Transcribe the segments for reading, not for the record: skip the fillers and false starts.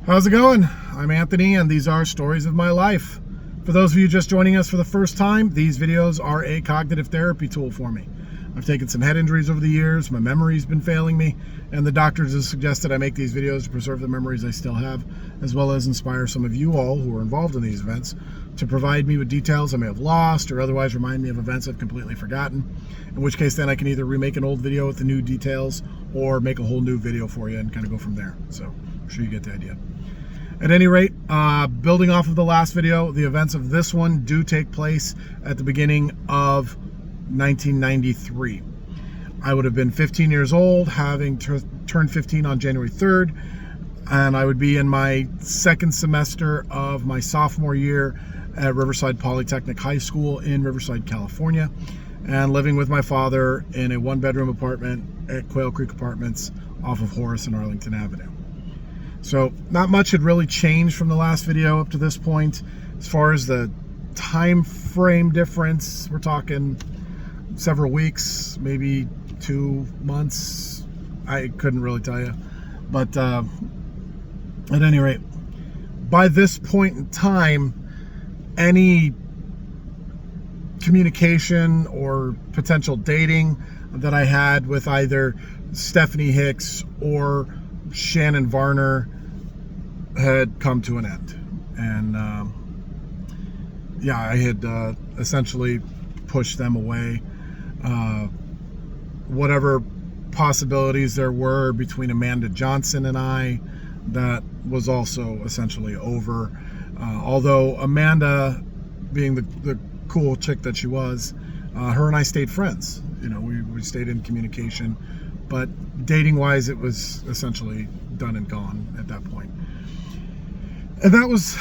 How's it going? I'm Anthony, and these are Stories of My Life. For those of you just joining us for the first time, these videos are a cognitive therapy tool for me. I've taken some head injuries over the years, my memory's been failing me, and the doctors have suggested I make these videos to preserve the memories I still have, as well as inspire some of you all who are involved in these events to provide me with details I may have lost or otherwise remind me of events I've completely forgotten, in which case then I can either remake an old video with the new details or make a whole new video for you and kind of go from there. So I'm sure you get the idea. At any rate, building off of the last video, the events of this one do take place at the beginning of 1993. I would have been 15 years old, having turned 15 on January 3rd, and I would be in my second semester of my sophomore year at Riverside Polytechnic High School in Riverside, California, and living with my father in a one-bedroom apartment at Quail Creek Apartments off of Horace and Arlington Avenue. So not much had really changed from the last video up to this point. As far as the time frame difference, we're talking several weeks, maybe 2 months. I couldn't really tell you. But at any rate, by this point in time, any communication or potential dating that I had with either Stephanie Hicks or Shannon Varner had come to an end. And I had essentially pushed them away. Whatever possibilities there were between Amanda Johnson and I, that was also essentially over. Although Amanda, being the cool chick that she was, her and I stayed friends. You know, we stayed in communication, but dating wise, it was essentially done and gone at that point. And that was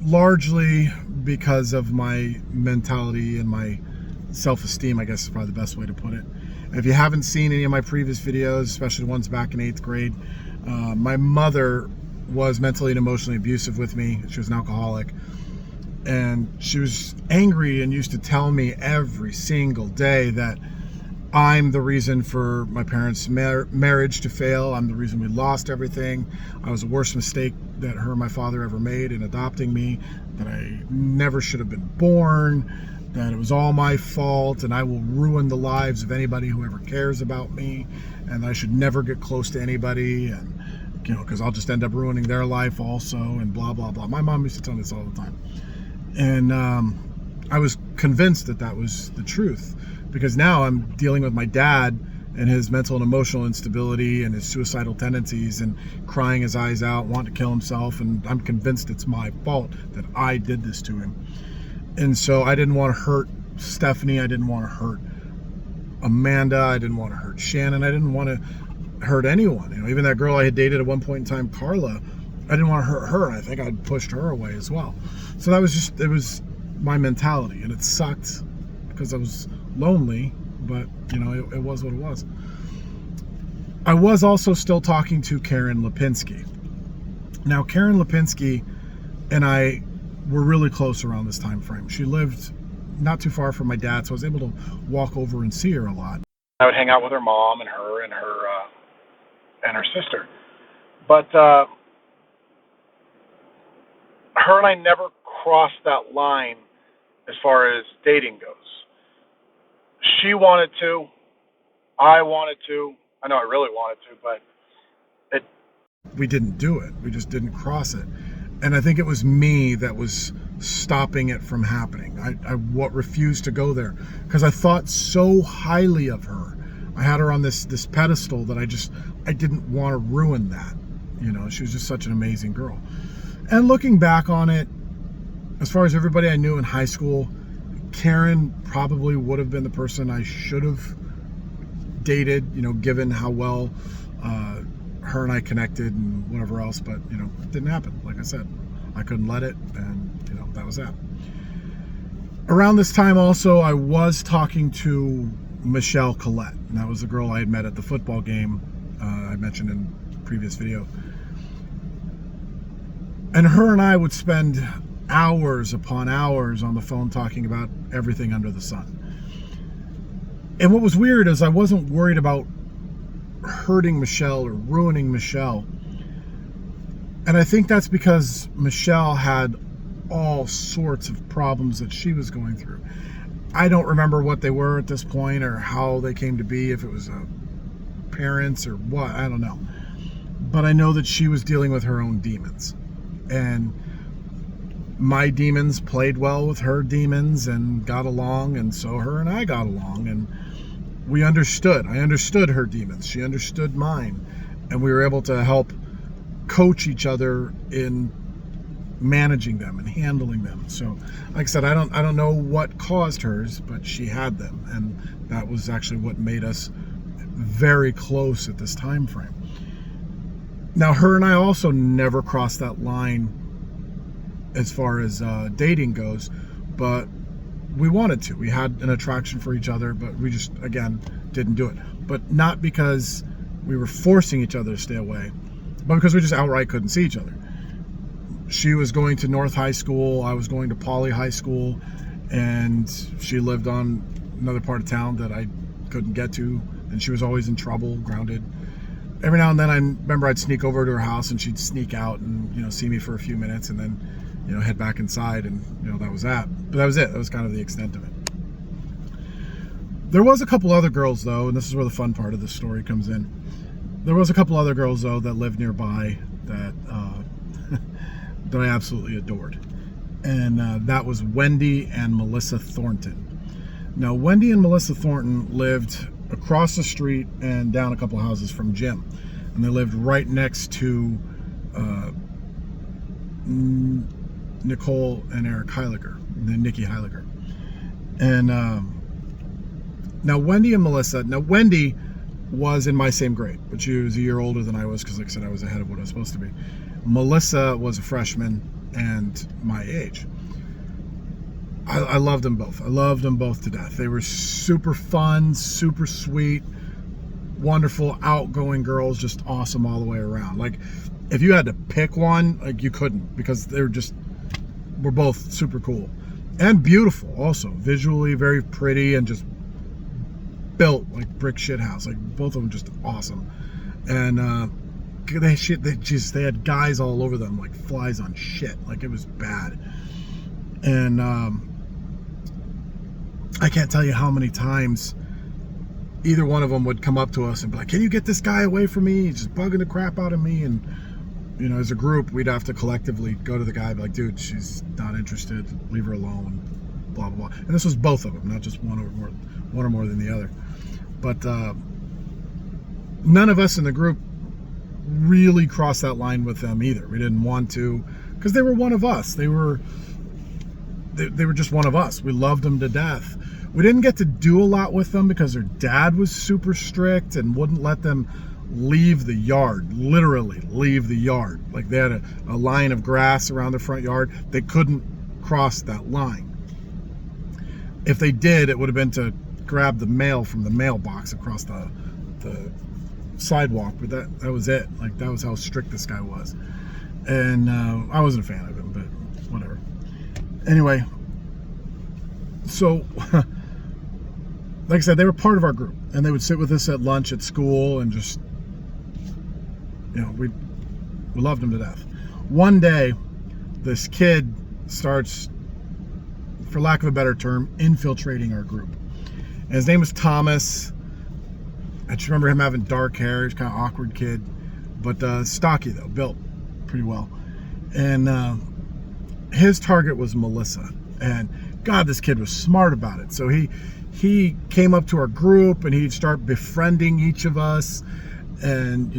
largely because of my mentality and my self-esteem, I guess is probably the best way to put it. If you haven't seen any of my previous videos, especially ones back in 8th grade, my mother was mentally and emotionally abusive with me. She was an alcoholic, and she was angry and used to tell me every single day that I'm the reason for my parents' marriage to fail. I'm the reason we lost everything. I was the worst mistake that her and my father ever made in adopting me, that I never should have been born, that it was all my fault, and I will ruin the lives of anybody who ever cares about me, and I should never get close to anybody, and because I'll just end up ruining their life also, and blah, blah, blah. My mom used to tell me this all the time. And I was convinced that that was the truth, because now I'm dealing with my dad and his mental and emotional instability and his suicidal tendencies and crying his eyes out, wanting to kill himself, and I'm convinced it's my fault that I did this to him. And so I didn't want to hurt Stephanie, I didn't want to hurt Amanda, I didn't want to hurt Shannon, I didn't want to hurt anyone. Even that girl I had dated at one point in time, Carla, I didn't want to hurt her, and I think I'd pushed her away as well. So that was it was my mentality, and it sucked because I was lonely, but it was what it was. I was also still talking to Karen Lipinski. Now, Karen Lipinski and I were really close around this time frame. She lived not too far from my dad, so I was able to walk over and see her a lot. I would hang out with her mom and her sister. But her and I never crossed that line as far as dating goes. She wanted to, I wanted to. I know I really wanted to, but we didn't do it. We just didn't cross it. And I think it was me that was stopping it from happening. I refused to go there because I thought so highly of her. I had her on this pedestal that I didn't want to ruin that. She was just such an amazing girl. And looking back on it, as far as everybody I knew in high school, Karen probably would have been the person I should have dated, given how well her and I connected and whatever else, but it didn't happen. Like I said, I couldn't let it, and that was that. Around this time also, I was talking to Michelle Collette, and that was the girl I had met at the football game I mentioned in the previous video. And her and I would spend hours upon hours on the phone talking about everything under the sun. And what was weird is I wasn't worried about hurting Michelle or ruining Michelle. And I think that's because Michelle had all sorts of problems that she was going through. I don't remember what they were at this point or how they came to be, if it was parents or what, I don't know. But I know that she was dealing with her own demons. And my demons played well with her demons and got along, and so her and I got along, and we understood. I understood her demons. She understood mine. And we were able to help coach each other in managing them and handling them. So, like I said, I don't know what caused hers, but she had them, and that was actually what made us very close at this time frame. Now, her and I also never crossed that line as far as dating goes, but we wanted to. We had an attraction for each other, but we just, again, didn't do it. But not because we were forcing each other to stay away, but because we just outright couldn't see each other. She was going to North High School, I was going to Poly High School, and she lived on another part of town that I couldn't get to, and she was always in trouble, grounded. Every now and then I remember I'd sneak over to her house and she'd sneak out and, see me for a few minutes and then, head back inside, and, that was that. But that was it. That was kind of the extent of it. There was a couple other girls, though, and this is where the fun part of the story comes in. There was a couple other girls, though, that lived nearby that that I absolutely adored. And that was Wendy and Melissa Thornton. Now, Wendy and Melissa Thornton lived across the street and down a couple houses from Jim. And they lived right next to Nicole and Eric Heiliger, Nikki Heiliger. And now Wendy and Melissa, Wendy was in my same grade, but she was a year older than I was because, like I said, I was ahead of what I was supposed to be. Melissa was a freshman and my age. I loved them both. I loved them both to death. They were super fun, super sweet, wonderful, outgoing girls, just awesome all the way around. Like, if you had to pick one, like, you couldn't, because they were both super cool and beautiful also, visually very pretty, and just built like brick shit house. Like, both of them just awesome. And they had guys all over them like flies on shit. Like, it was bad. And I can't tell you how many times either one of them would come up to us and be like, "Can you get this guy away from me? He's just bugging the crap out of me." And as a group, we'd have to collectively go to the guy and be like, "Dude, she's not interested. Leave her alone." Blah blah blah. And this was both of them, not just one or more than the other. But none of us in the group really crossed that line with them either. We didn't want to, because they were one of us. They were just one of us. We loved them to death. We didn't get to do a lot with them because their dad was super strict and wouldn't let them leave the yard, literally leave the yard. Like, they had a line of grass around the front yard. They couldn't cross that line. If they did, it would have been to grab the mail from the mailbox across the sidewalk, but that was it. Like, that was how strict this guy was. And I wasn't a fan of him, but whatever. Anyway, so like I said, they were part of our group, and they would sit with us at lunch at school, and just, we loved them to death. One day, this kid starts, for lack of a better term, infiltrating our group. And his name was Thomas. I just remember him having dark hair. He's kind of awkward kid, but stocky though, built pretty well. And his target was Melissa. And God, this kid was smart about it. So he came up to our group, and he'd start befriending each of us, and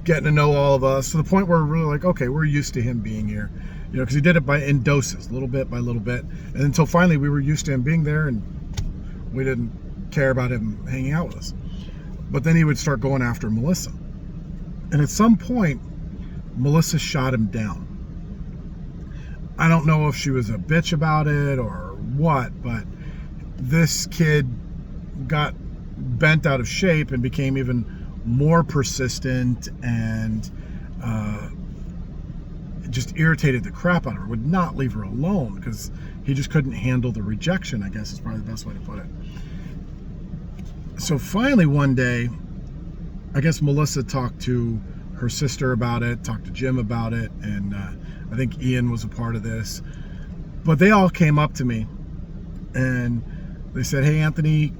getting to know all of us, to the point where we're really like, okay, we're used to him being here, because he did it in doses, little bit by little bit, and until finally we were used to him being there, and we didn't care about him hanging out with us. But then he would start going after Melissa, and at some point Melissa shot him down. I don't know if she was a bitch about it or what, but this kid got bent out of shape and became even more persistent, and just irritated the crap out of her. Would not leave her alone because he just couldn't handle the rejection, I guess is probably the best way to put it. So finally one day, I guess Melissa talked to her sister about it, talked to Jim about it, and I think Ian was a part of this. But they all came up to me and they said, "Hey, Anthony,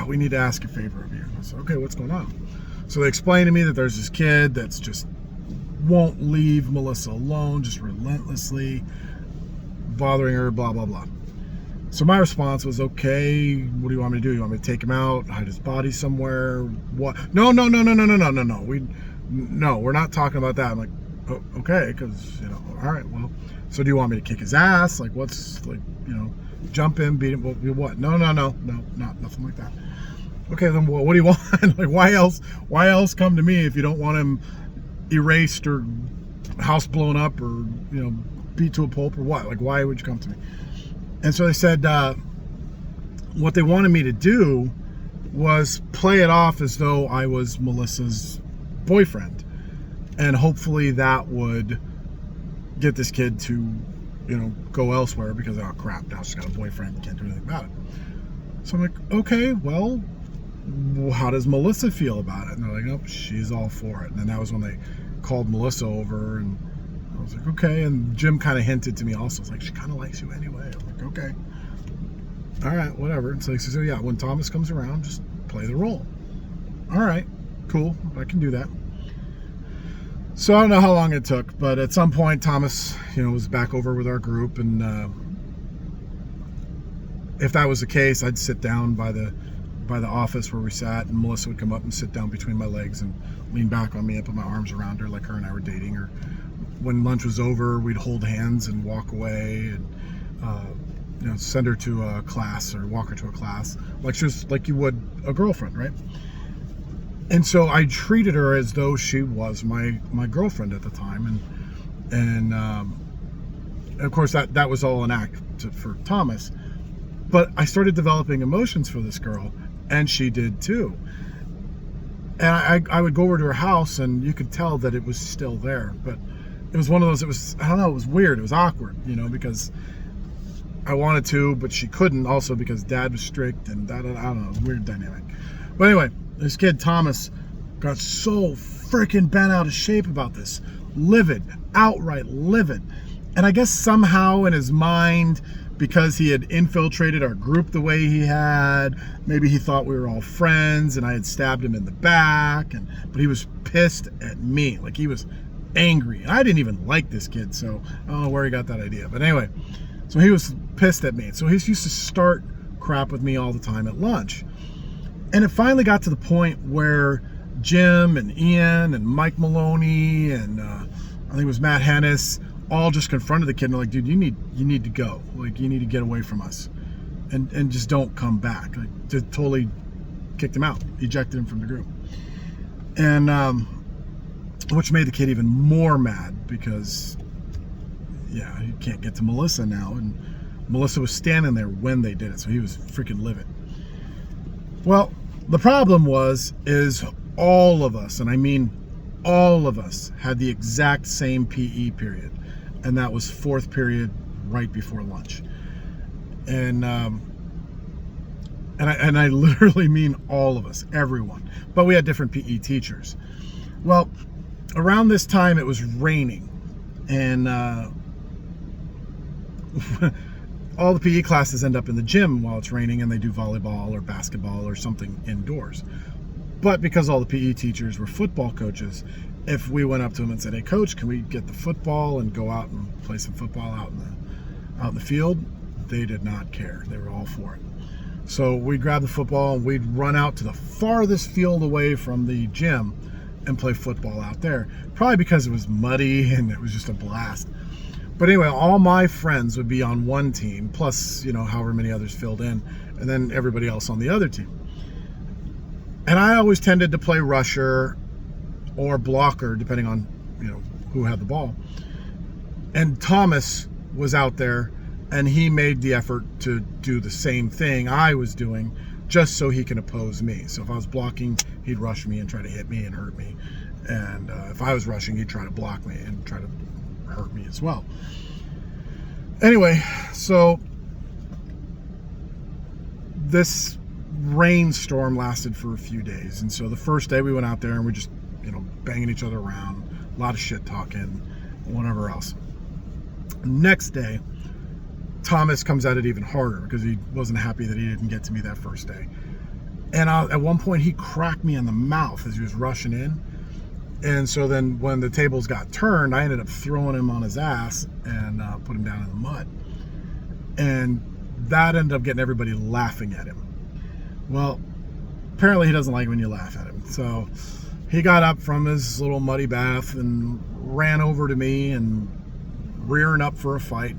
we need to ask a favor of you." I said, "Okay, what's going on?" So they explained to me that there's this kid that's just won't leave Melissa alone, just relentlessly bothering her, blah, blah, blah. So my response was, "Okay, what do you want me to do? You want me to take him out, hide his body somewhere? What? No. We're not talking about that." I'm like, "Oh, okay, because, all right, well, so do you want me to kick his ass? Like, what's, like, jump him, beat him, what? No, nothing like that." "Okay, then what do you want?" Like, why else come to me if you don't want him erased or house blown up or, beat to a pulp or what? Like, why would you come to me? And so they said what they wanted me to do was play it off as though I was Melissa's boyfriend. And hopefully that would get this kid to, go elsewhere because, oh crap, now she's got a boyfriend, can't do anything about it. So I'm like, okay, well, how does Melissa feel about it? And they're like, "Nope, she's all for it." And then that was when they called Melissa over, and I was like, okay. And Jim kind of hinted to me also. It's like, she kind of likes you anyway. I'm like, okay. All right, whatever. And so he says, "Oh yeah, when Thomas comes around, just play the role." All right, cool. I can do that. So I don't know how long it took, but at some point Thomas, was back over with our group, and if that was the case, I'd sit down by the office where we sat, and Melissa would come up and sit down between my legs and lean back on me and put my arms around her like her and I were dating. Or when lunch was over, we'd hold hands and walk away, and send her to a class or walk her to a class, like she was, like you would a girlfriend, right? And so I treated her as though she was my girlfriend at the time, and of course that was all an act for Thomas. But I started developing emotions for this girl, and she did too. And I would go over to her house, and you could tell that it was still there. But it was one of those, it was weird. It was awkward, because I wanted to, but she couldn't, also because Dad was strict, and I don't know, weird dynamic. But anyway, this kid, Thomas, got so freaking bent out of shape about this. Livid, outright livid. And I guess somehow in his mind, because he had infiltrated our group the way he had, maybe he thought we were all friends and I had stabbed him in the back, but he was pissed at me. Like, he was angry. And I didn't even like this kid, so I don't know where he got that idea. But anyway, so he was pissed at me. So he used to start crap with me all the time at lunch. And it finally got to the point where Jim and Ian and Mike Maloney and I think it was Matt Hennis all just confronted the kid and they're like, "Dude, you need to go. Like, you need to get away from us, and just don't come back." Like, just totally kicked him out, ejected him from the group, and which made the kid even more mad because, yeah, he can't get to Melissa now, and Melissa was standing there when they did it, so he was freaking livid. Well, the problem is all of us, and I mean all of us, had the exact same PE period, and that was fourth period right before lunch. And I literally mean all of us, everyone. But we had different PE teachers. Well, around this time it was raining, and all the PE classes end up in the gym while it's raining, and they do volleyball or basketball or something indoors. But because all the PE teachers were football coaches, if we went up to them and said, "Hey, coach, can we get the football and go out and play some football out in the field?" They did not care. They were all for it. So we'd grab the football and we'd run out to the farthest field away from the gym and play football out there. Probably because it was muddy and it was just a blast. But anyway, all my friends would be on one team, plus, however many others filled in, and then everybody else on the other team. And I always tended to play rusher or blocker, depending on, who had the ball. And Thomas was out there, and he made the effort to do the same thing I was doing, just so he can oppose me. So if I was blocking, he'd rush me and try to hit me and hurt me. And if I was rushing, he'd try to block me and try to hurt me as well. Anyway, so this rainstorm lasted for a few days. And so the first day we went out there and we just, banging each other around, a lot of shit talking, whatever else. Next day, Thomas comes at it even harder because he wasn't happy that he didn't get to me that first day. And at one point, he cracked me in the mouth as he was rushing in. And so then when the tables got turned, I ended up throwing him on his ass and put him down in the mud. And that ended up getting everybody laughing at him. Well, apparently he doesn't like when you laugh at him. So he got up from his little muddy bath and ran over to me and rearing up for a fight.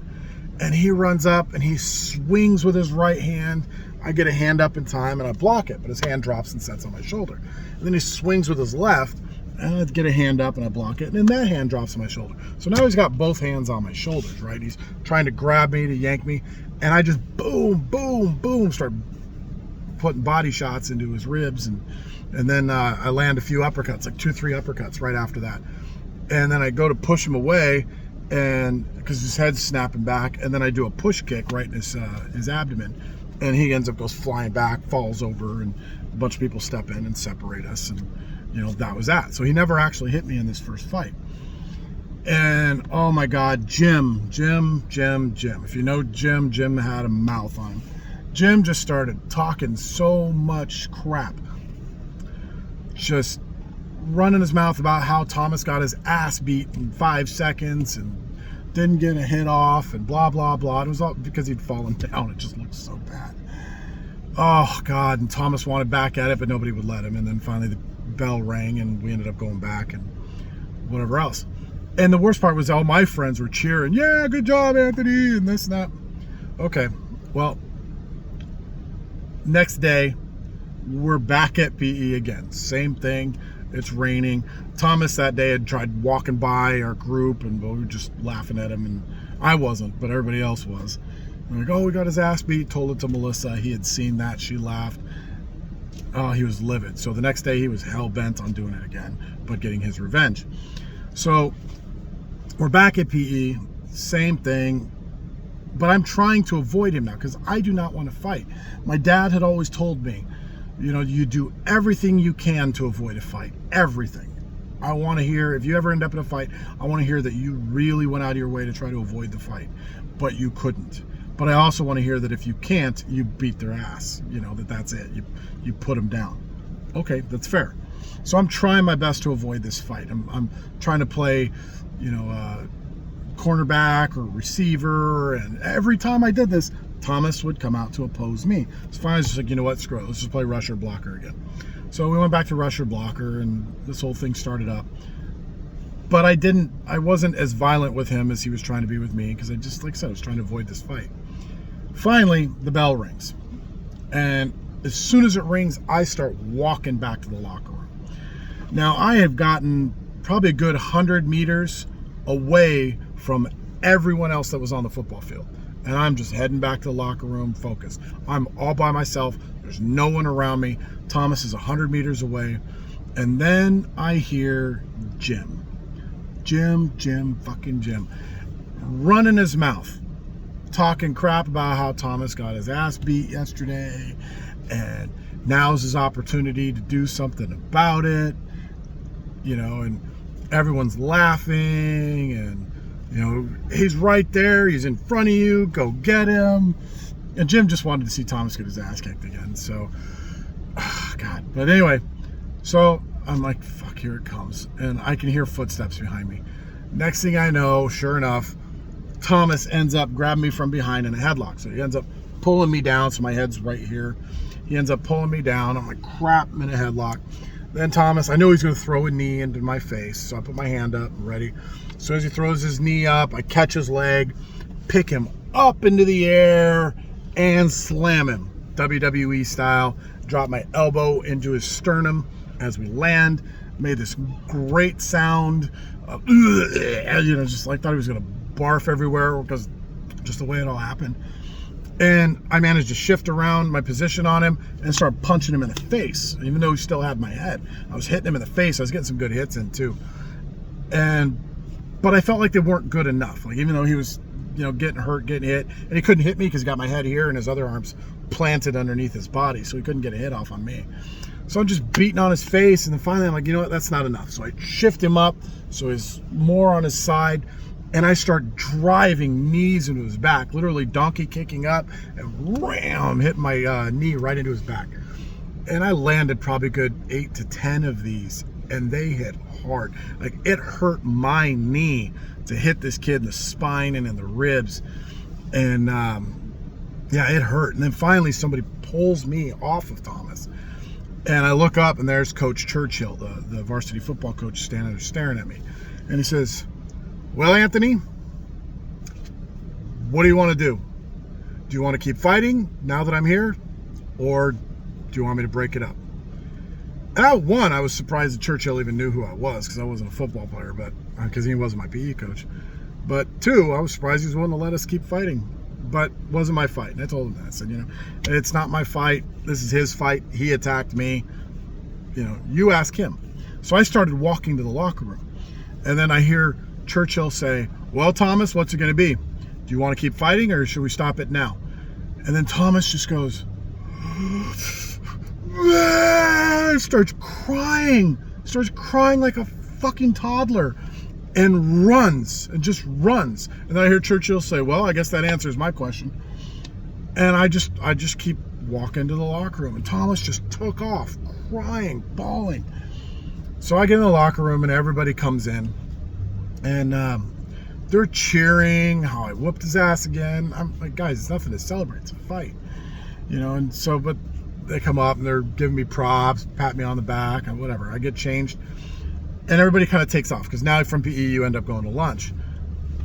And he runs up and he swings with his right hand. I get a hand up in time and I block it, but his hand drops and sets on my shoulder. And then he swings with his left and I get a hand up and I block it. And then that hand drops on my shoulder. So now he's got both hands on my shoulders, right? He's trying to grab me, to yank me. And I just boom, boom, boom, start putting body shots into his ribs. And then I land a few uppercuts, like 2-3 uppercuts right after that. And then I go to push him away, and because his head's snapping back, and then I do a push kick right in his abdomen, and he goes flying back, falls over, and a bunch of people step in and separate us, and that was that. So he never actually hit me in this first fight. And oh my God, Jim. If you know Jim had a mouth on him. Jim just started talking so much crap, just running his mouth about how Thomas got his ass beat in 5 seconds and didn't get a hit off and blah, blah, blah. It was all because he'd fallen down. It just looked so bad. Oh, God. And Thomas wanted back at it, but nobody would let him. And then finally the bell rang and we ended up going back and whatever else. And the worst part was all my friends were cheering, yeah, good job, Anthony, and this and that. Okay, well, next day, we're back at PE again. Same thing. It's raining. Thomas that day had tried walking by our group and we were just laughing at him, and I wasn't, but everybody else was. And like, oh, we got his ass beat. Told it to Melissa. He had seen that. She laughed. Oh, he was livid. So the next day he was hell-bent on doing it again, but getting his revenge. So we're back at PE. Same thing. But I'm trying to avoid him now because I do not want to fight. My dad had always told me, you do everything you can to avoid a fight. Everything. I want to hear, if you ever end up in a fight, I want to hear that you really went out of your way to try to avoid the fight, but you couldn't. But I also want to hear that if you can't, you beat their ass. That's it. You put them down. Okay, that's fair. So I'm trying my best to avoid this fight. I'm trying to play, cornerback or receiver, and every time I did this, Thomas would come out to oppose me. So finally I was just like, you know what, screw it, let's just play rusher blocker again. So we went back to rusher blocker and this whole thing started up. But I wasn't as violent with him as he was trying to be with me, because I just, like I said, I was trying to avoid this fight. Finally, the bell rings. And as soon as it rings, I start walking back to the locker room. Now, I have gotten probably a good 100 meters away from everyone else that was on the football field. And I'm just heading back to the locker room, focused. I'm all by myself. There's no one around me. Thomas is 100 meters away. And then I hear Jim, running his mouth, talking crap about how Thomas got his ass beat yesterday. And now's his opportunity to do something about it. And everyone's laughing, and he's right there, he's in front of you, go get him. And Jim just wanted to see Thomas get his ass kicked again. So God. But anyway, so I'm like, fuck, here it comes. And I can hear footsteps behind me. Next thing I know, sure enough, Thomas ends up grabbing me from behind in a headlock. So he ends up pulling me down, so my head's right here. He ends up pulling me down. I'm like, crap, I'm in a headlock. Then Thomas, I know he's going to throw a knee into my face, so I put my hand up, I'm ready. As soon as he throws his knee up, I catch his leg, pick him up into the air, and slam him, WWE style. Drop my elbow into his sternum as we land. Made this great sound. Just like thought he was going to barf everywhere because just the way it all happened. And I managed to shift around my position on him and start punching him in the face, even though he still had my head. I was hitting him in the face. I was getting some good hits in too. But I felt like they weren't good enough. Like, even though he was, getting hurt, getting hit, and he couldn't hit me because he got my head here and his other arms planted underneath his body, so he couldn't get a hit off on me. So I'm just beating on his face, and then finally I'm like, you know what, that's not enough. So I shift him up so he's more on his side, and I start driving knees into his back, literally donkey kicking up, and ram, hit my knee right into his back. And I landed probably good 8 to 10 of these, and they hit hard. Like, it hurt my knee to hit this kid in the spine and in the ribs. And yeah, it hurt. And then finally somebody pulls me off of Thomas. And I look up, and there's Coach Churchill, the varsity football coach, standing there staring at me. And he says, well, Anthony, what do you want to do? Do you want to keep fighting now that I'm here? Or do you want me to break it up? And I was surprised that Churchill even knew who I was, because I wasn't a football player, but because he wasn't my PE coach. But 2, I was surprised he was willing to let us keep fighting. But wasn't my fight. And I told him that. I said, you know, it's not my fight. This is his fight. He attacked me. You know, you ask him. So I started walking to the locker room. And then I hear Churchill say, well, Thomas, what's it going to be? Do you want to keep fighting, or should we stop it now? And then Thomas just goes, starts crying like a fucking toddler, and just runs. And then I hear Churchill say, well, I guess that answers my question. And I just keep walking to the locker room, and Thomas just took off, crying, bawling. So I get in the locker room, and everybody comes in, and they're cheering how I whooped his ass again. I'm like, guys, it's nothing to celebrate, it's a fight, you know. And so, but they come up and they're giving me props, pat me on the back, and whatever. I get changed, and everybody kind of takes off, because now from PE you end up going to lunch.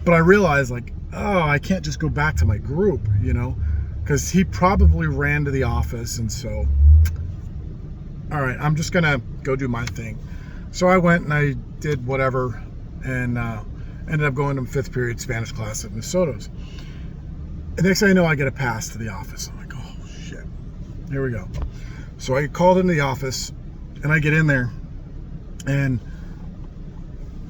But I realize, like, oh, I can't just go back to my group, you know, because he probably ran to the office. And so, all right, I'm just gonna go do my thing. So I went and I did whatever, and ended up going to 5th period Spanish class at Miss Soto's. And next thing I know, I get a pass to the office. I'm like, oh shit, here we go. So I get called into the office, and I get in there, and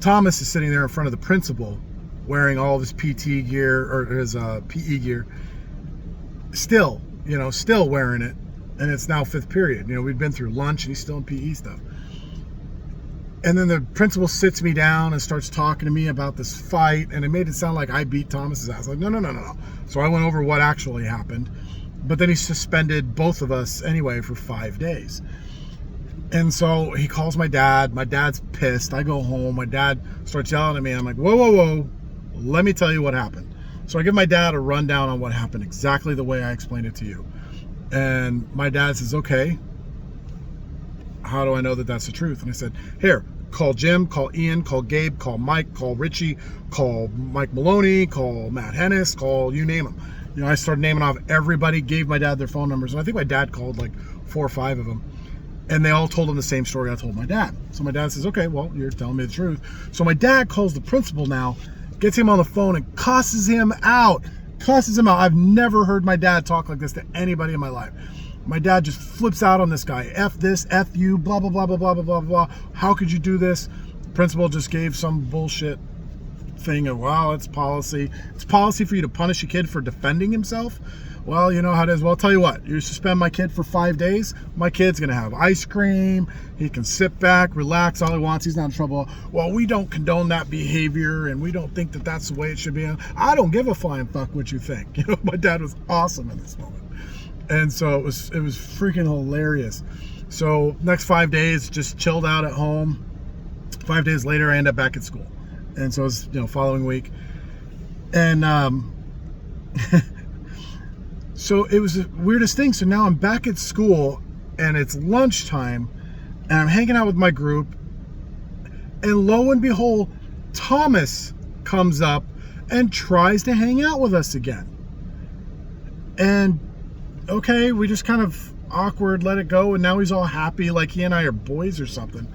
Thomas is sitting there in front of the principal, wearing all of his PT gear, or his PE gear, still wearing it. And it's now 5th period. You know, we'd been through lunch, and he's still in PE stuff. And then the principal sits me down and starts talking to me about this fight, and it made it sound like I beat Thomas's ass. Like, no. So I went over what actually happened. But then he suspended both of us anyway for 5 days. And so he calls my dad. My dad's pissed. I go home. My dad starts yelling at me. I'm like, whoa. Let me tell you what happened. So I give my dad a rundown on what happened, exactly the way I explained it to you. And my dad says, okay, how do I know that that's the truth? And I said, here, call Jim, call Ian, call Gabe, call Mike, call Richie, call Mike Maloney, call Matt Hennis, call you name them. You know, I started naming off everybody, gave my dad their phone numbers. And I think my dad called like 4 or 5 of them. And they all told him the same story I told my dad. So my dad says, okay, well, you're telling me the truth. So my dad calls the principal now, gets him on the phone, and cusses him out. I've never heard my dad talk like this to anybody in my life. My dad just flips out on this guy. F this, F you, blah, blah, blah, blah, blah, blah, blah. How could you do this? The principal just gave some bullshit thing of, well, it's policy. It's policy for you to punish a kid for defending himself? Well, you know how it is. Well, I'll tell you what. You suspend my kid for 5 days, my kid's going to have ice cream. He can sit back, relax all he wants. He's not in trouble. Well, we don't condone that behavior, and we don't think that that's the way it should be. I don't give a flying fuck what you think. You know, my dad was awesome in this moment. And so it was freaking hilarious. So next 5 days, just chilled out at home. 5 days later, I end up back at school. And so it was, you know, following week. And so it was the weirdest thing. So now I'm back at school, and it's lunchtime, and I'm hanging out with my group, and lo and behold, Thomas comes up and tries to hang out with us again. And okay, we just kind of awkward, let it go, and now he's all happy like he and I are boys or something.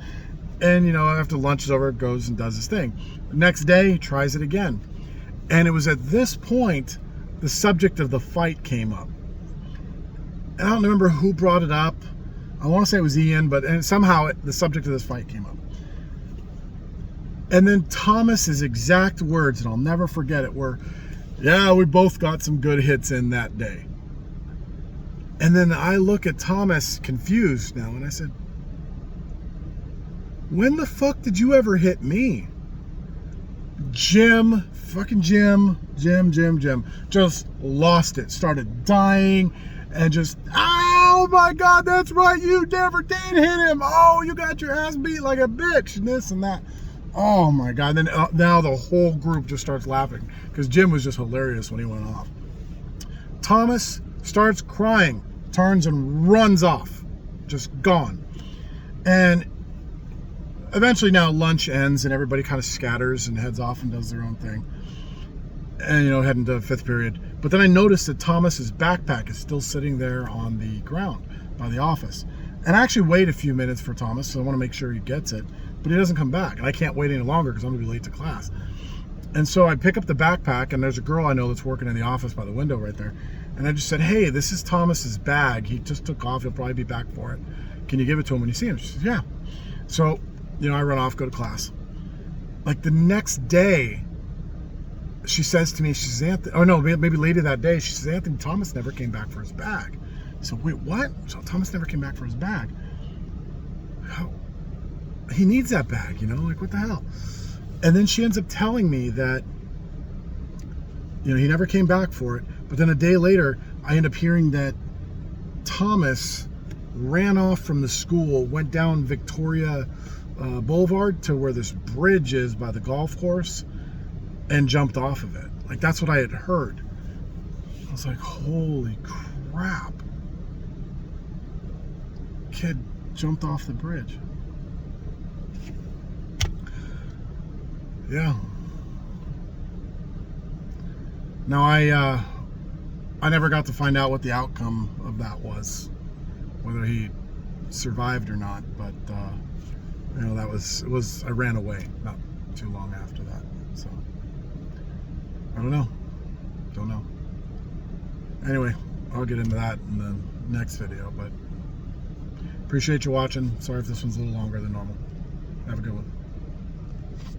And, you know, after lunch is over, goes and does his thing. The next day, he tries it again. And it was at this point the subject of the fight came up. And I don't remember who brought it up. I want to say it was Ian, but somehow the subject of this fight came up. And then Thomas's exact words, and I'll never forget it, were, yeah, we both got some good hits in that day. And then I look at Thomas confused now, and I said, when the fuck did you ever hit me? Jim, fucking Jim, just lost it, started dying, and just, oh my God, that's right, you never did hit him. Oh, you got your ass beat like a bitch, and this and that. Oh my God, then now the whole group just starts laughing, because Jim was just hilarious when he went off. Thomas starts crying, turns and runs off, just gone. And eventually now lunch ends and everybody kind of scatters and heads off and does their own thing. And, you know, heading to fifth period. But then I noticed that Thomas's backpack is still sitting there on the ground by the office. And I actually wait a few minutes for Thomas, so I want to make sure he gets it. But he doesn't come back. And I can't wait any longer because I'm going to be late to class. And so I pick up the backpack, and there's a girl I know that's working in the office by the window right there. And I just said, hey, this is Thomas's bag. He just took off. He'll probably be back for it. Can you give it to him when you see him? She says, yeah. So, you know, I run off, go to class. Like the next day, she says to me, she says, Anthony, oh no, maybe later that day, she says, Anthony, Thomas never came back for his bag. So, wait, what? So Thomas never came back for his bag. How? He needs that bag, you know, like what the hell? And then she ends up telling me that, you know, he never came back for it. But then a day later, I end up hearing that Thomas ran off from the school, went down Victoria Boulevard to where this bridge is by the golf course, and jumped off of it. Like, that's what I had heard. I was like, holy crap. Kid jumped off the bridge. Yeah. Now, I never got to find out what the outcome of that was, whether he survived or not, but you know, I ran away not too long after that, so I don't know. Anyway, I'll get into that in the next video, but appreciate you watching. Sorry if this one's a little longer than normal. Have a good one.